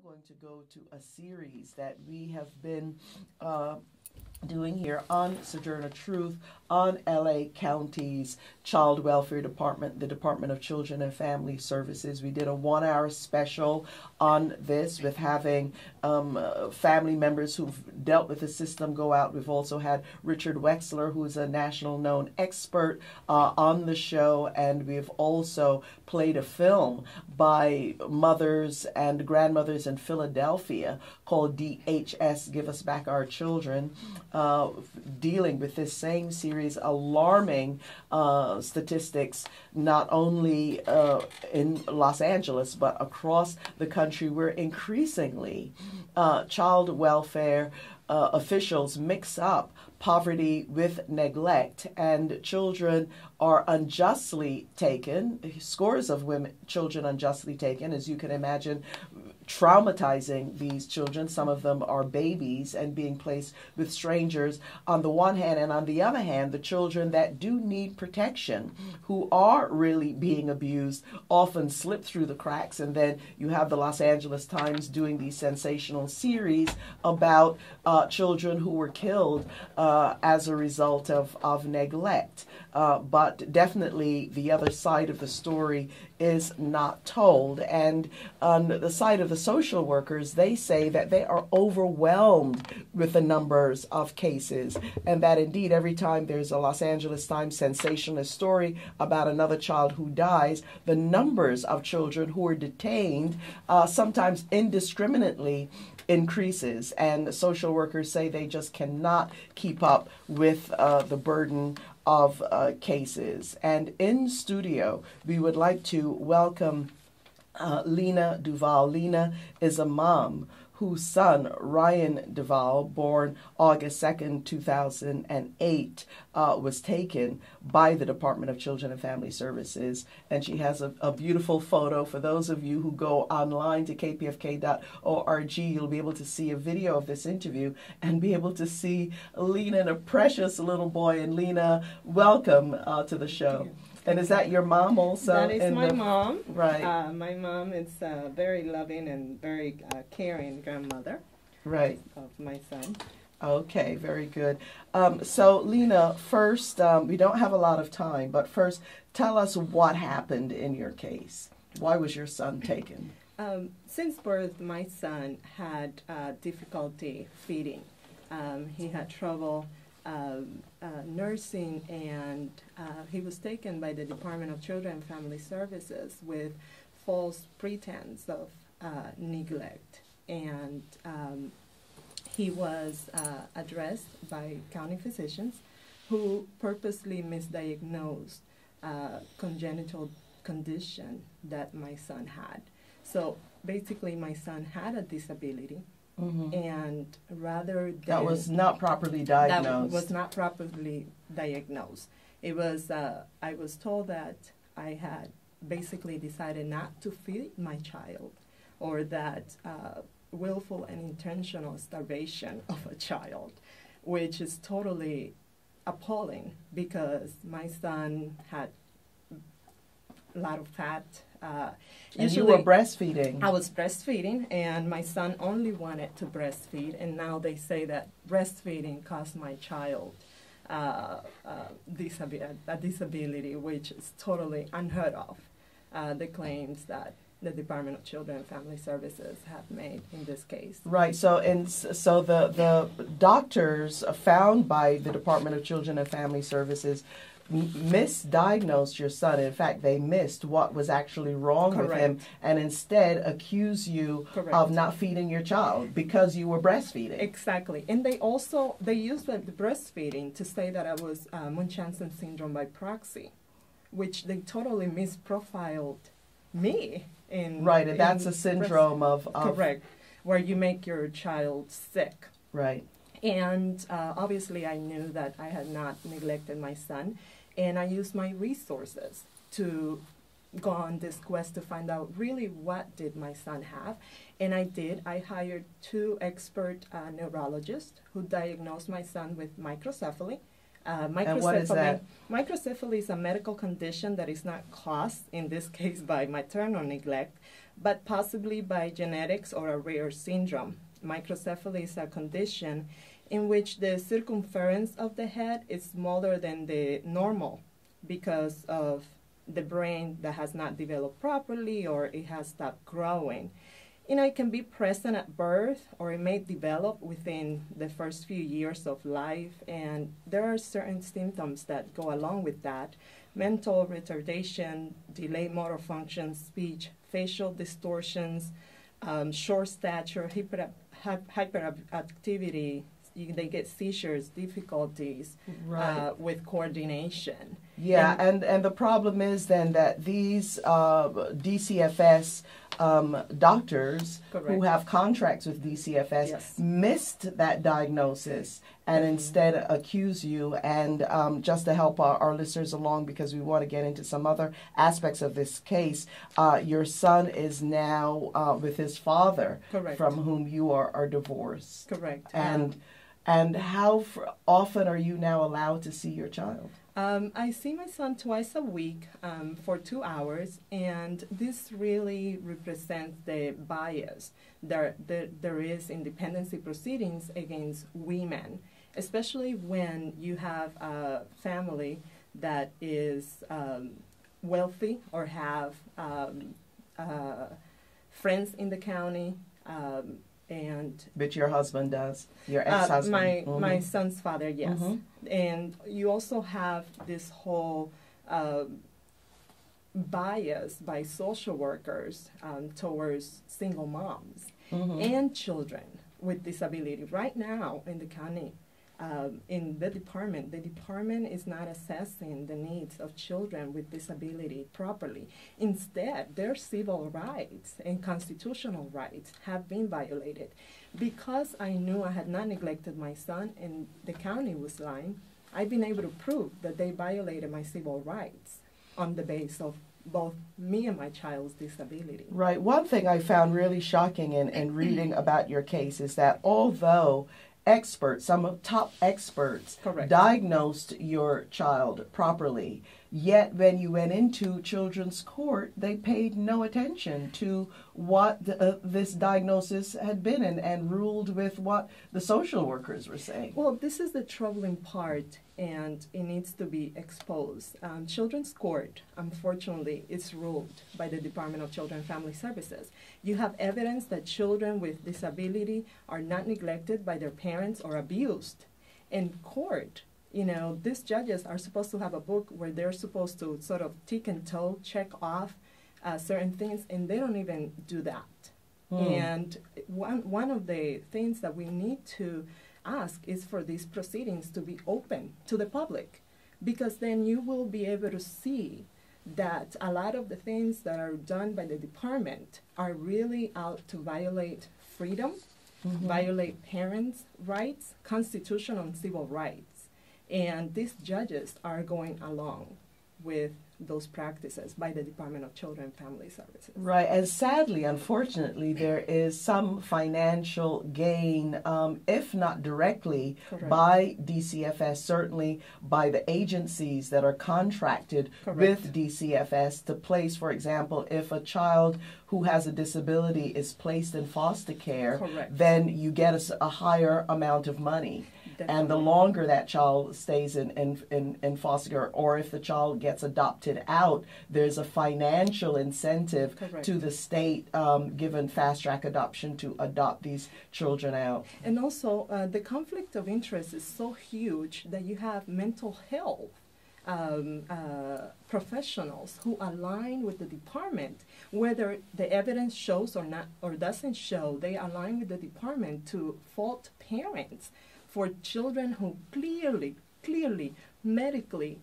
going to go to a series that we have been doing here on Sojourner Truth on LA County's Child Welfare Department, the Department of Children and Family Services. We did a 1-hour special on this with having family members who've dealt with the system go out. We've also had Richard Wexler, who is a national known expert on the show, and we've also played a film by mothers and grandmothers in Philadelphia called DHS, Give Us Back Our Children, dealing with this same series, alarming statistics, not only in Los Angeles, but across the country, where increasingly child welfare officials mix up poverty with neglect, and children are unjustly taken, scores of children unjustly taken, as you can imagine, traumatizing these children. Some of them are babies and being placed with strangers on the one hand, and on the other hand, the children that do need protection, who are really being abused, often slip through the cracks. And then you have the Los Angeles Times doing these sensational series about children who were killed as a result of neglect. But definitely the other side of the story is not told. And on the side of the social workers, they say that they are overwhelmed with the numbers of cases, and that indeed every time there's a Los Angeles Times sensationalist story about another child who dies, the numbers of children who are detained, sometimes indiscriminately, increases. And social workers say they just cannot keep up with the burden of cases. And in studio, we would like to welcome Lina Duval. Lina is a mom whose son, Ryan Duval, born August 2nd, 2008, was taken by the Department of Children and Family Services. And she has a beautiful photo. For those of you who go online to kpfk.org, you'll be able to see a video of this interview and be able to see Lina and a precious little boy. And Lina, welcome to the show. And is that your mom also? That is my mom. Right. My mom is a very loving and very caring grandmother. Right. Of my son. Okay, very good. So, Lina, first, we don't have a lot of time, but first, tell us what happened in your case. Why was your son taken? Since birth, my son had difficulty feeding. He had trouble nursing, and he was taken by the Department of Children and Family Services with false pretense of neglect. And he was addressed by county physicians who purposely misdiagnosed congenital condition that my son had. So basically, my son had a disability. Mm-hmm. And rather than... That was not properly diagnosed. That was not properly diagnosed. It was, I was told that I had basically decided not to feed my child, or that willful and intentional starvation of a child, which is totally appalling because my son had a lot of fat. And you were breastfeeding. I was breastfeeding, and my son only wanted to breastfeed, and now they say that breastfeeding caused my child a disability, which is totally unheard of, the claims that the Department of Children and Family Services have made in this case. Right. So the doctors found by the Department of Children and Family Services misdiagnosed your son. In fact, they missed what was actually wrong with him, and instead accuse you of not feeding your child because you were breastfeeding. Exactly. And they used the breastfeeding to say that I was Munchausen syndrome by proxy, which they totally misprofiled me in. Right, and that's a syndrome of correct, where you make your child sick. Right. And obviously I knew that I had not neglected my son, and I used my resources to go on this quest to find out really what did my son have. And I did. I hired 2 expert neurologists who diagnosed my son with microcephaly. And what is that? Microcephaly is a medical condition that is not caused, in this case, by maternal neglect, but possibly by genetics or a rare syndrome. Microcephaly is a condition in which the circumference of the head is smaller than the normal because of the brain that has not developed properly or it has stopped growing. It can be present at birth, or it may develop within the first few years of life, and there are certain symptoms that go along with that. Mental retardation, delayed motor function, speech, facial distortions, short stature, hyperactivity. They get seizures, difficulties with coordination. Yeah, and the problem is then that these DCFS doctors Correct. who have contracts with DCFS Yes. missed that diagnosis and instead accuse you. And just to help our listeners along, because we want to get into some other aspects of this case, your son is now with his father, Correct. from whom you are divorced. Correct. And how often are you now allowed to see your child? I see my son twice a week for 2 hours, and this really represents the bias there is in dependency proceedings against women, especially when you have a family that is wealthy or have friends in the county. But your husband does, your ex-husband. My son's father, yes. Mm-hmm. And you also have this whole bias by social workers towards single moms and children with disability. Right now in the county, in the department is not assessing the needs of children with disability properly. Instead, their civil rights and constitutional rights have been violated. Because I knew I had not neglected my son and the county was lying, I've been able to prove that they violated my civil rights on the basis of both me and my child's disability. Right. One thing I found really shocking in reading about your case is that although experts, some top experts, Correct. diagnosed your child properly, yet when you went into children's court, they paid no attention to what this diagnosis had been and ruled with what the social workers were saying. Well, this is the troubling part, and it needs to be exposed. Children's court, unfortunately, is ruled by the Department of Children and Family Services. You have evidence that children with disability are not neglected by their parents or abused. In court, these judges are supposed to have a book where they're supposed to sort of tick and toe, check off certain things, and they don't even do that. And one of the things that we need to ask is for these proceedings to be open to the public, because then you will be able to see that a lot of the things that are done by the department are really out to violate freedom, violate parents' rights, constitutional and civil rights. And these judges are going along with those practices by the Department of Children and Family Services. Right, and sadly, unfortunately, there is some financial gain, if not directly, Correct. by DCFS, certainly by the agencies that are contracted Correct. with DCFS to place, for example, if a child who has a disability is placed in foster care, Correct. then you get a higher amount of money. Definitely. And the longer that child stays in foster care, or if the child gets adopted out, there's a financial incentive Correct. to the state, given fast-track adoption, to adopt these children out. And also, the conflict of interest is so huge that you have mental health professionals who align with the department, whether the evidence shows or not or doesn't show. They align with the department to fault parents for children who clearly medical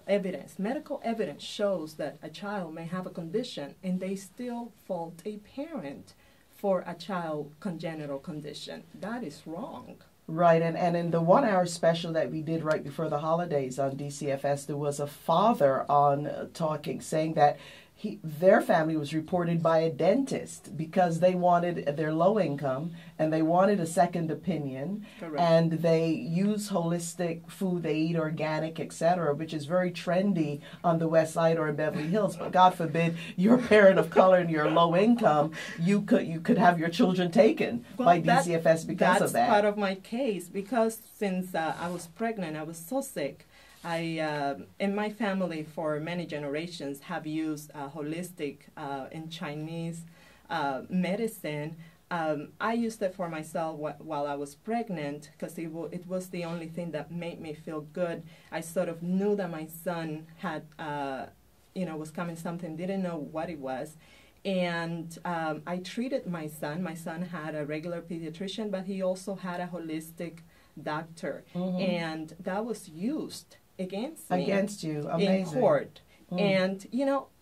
evidence shows that a child may have a condition, and they still fault a parent for a child congenital condition. That is wrong. Right, and in the 1 hour special that we did right before the holidays on DCFS, there was a father on talking, saying that their family was reported by a dentist because they wanted, their low income, and they wanted a second opinion. Correct. And they use holistic food, they eat organic, etc., which is very trendy on the West Side or in Beverly Hills. But God forbid you're a parent of color and you're low income, you could have your children taken by DCFS because of that. That's part of my case, because since I was pregnant, I was so sick. I, in my family for many generations, have used holistic and Chinese medicine. I used it for myself while I was pregnant because it was the only thing that made me feel good. I sort of knew that my son had, was coming something, didn't know what it was. And I treated my son. My son had a regular pediatrician, but he also had a holistic doctor. Mm-hmm. And that was used against me. Against you. Amazing. In court. And,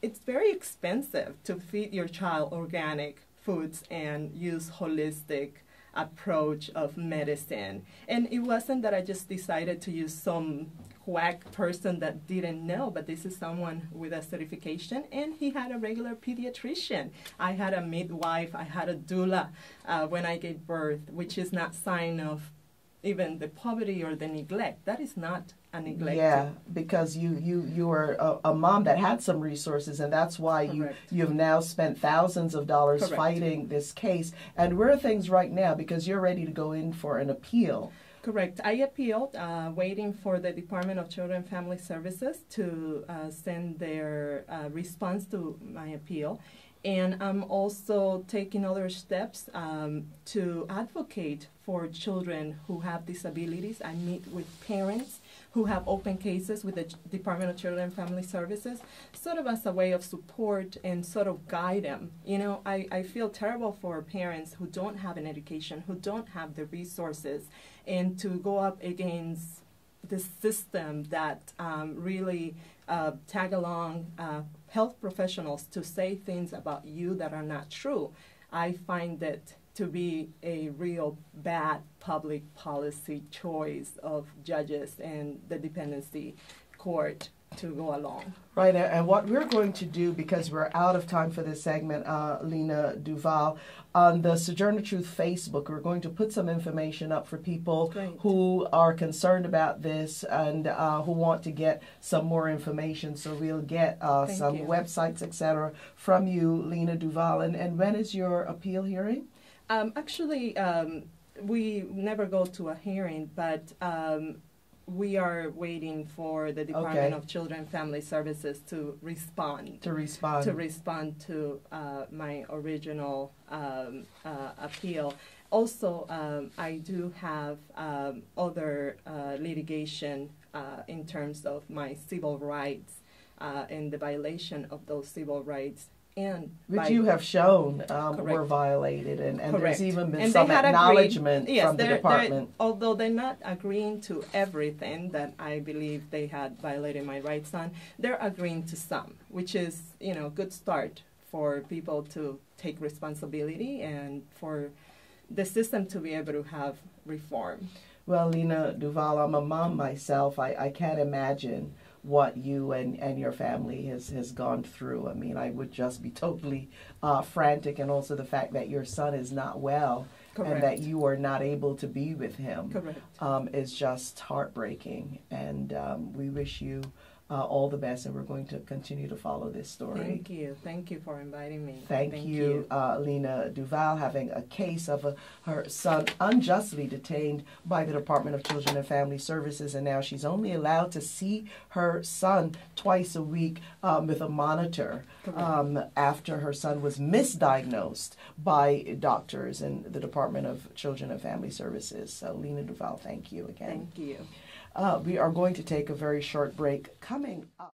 it's very expensive to feed your child organic foods and use holistic approach of medicine. And it wasn't that I just decided to use some quack person that didn't know, but this is someone with a certification, and he had a regular pediatrician. I had a midwife, I had a doula when I gave birth, which is not sign of even the poverty or the neglect. That is not a neglect. Yeah, because you were a mom that had some resources, and that's why you've now spent thousands of dollars fighting this case. And where are things right now? Because you're ready to go in for an appeal. Correct. I appealed, waiting for the Department of Children and Family Services to send their response to my appeal. And I'm also taking other steps to advocate for children who have disabilities. I meet with parents who have open cases with the Department of Children and Family Services, sort of as a way of support and sort of guide them. I feel terrible for parents who don't have an education, who don't have the resources, and to go up against the system that really tag along health professionals to say things about you that are not true. I find it to be a real bad public policy choice of judges and the dependency court to go along. Right, and what we're going to do, because we're out of time for this segment, Lina Duval, on the Sojourner Truth Facebook, we're going to put some information up for people who are concerned about this and who want to get some more information. So we'll get some websites, etc., from you, Lina Duval. And when is your appeal hearing? Actually, we never go to a hearing, but we are waiting for the Department of Children and Family Services to respond. To respond to my original appeal. Also, I do have other litigation in terms of my civil rights and the violation of those civil rights. Which you have shown were violated, and there's even been some acknowledgement from the department. Although they're not agreeing to everything that I believe they had violated my rights on, they're agreeing to some, which is, a good start for people to take responsibility and for the system to be able to have reform. Well, Lina Duval, I'm a mom myself. I can't imagine what you and your family has gone through. I mean, I would just be totally frantic, and also the fact that your son is not well and that you are not able to be with him is just heartbreaking. And we wish you all the best, and we're going to continue to follow this story. Thank you. Thank you for inviting me. Thank you. Lina Duval, having a case of her son unjustly detained by the Department of Children and Family Services, and now she's only allowed to see her son twice a week with a monitor after her son was misdiagnosed by doctors in the Department of Children and Family Services. So, Lina Duval, thank you again. Thank you. We are going to take a very short break. Coming up.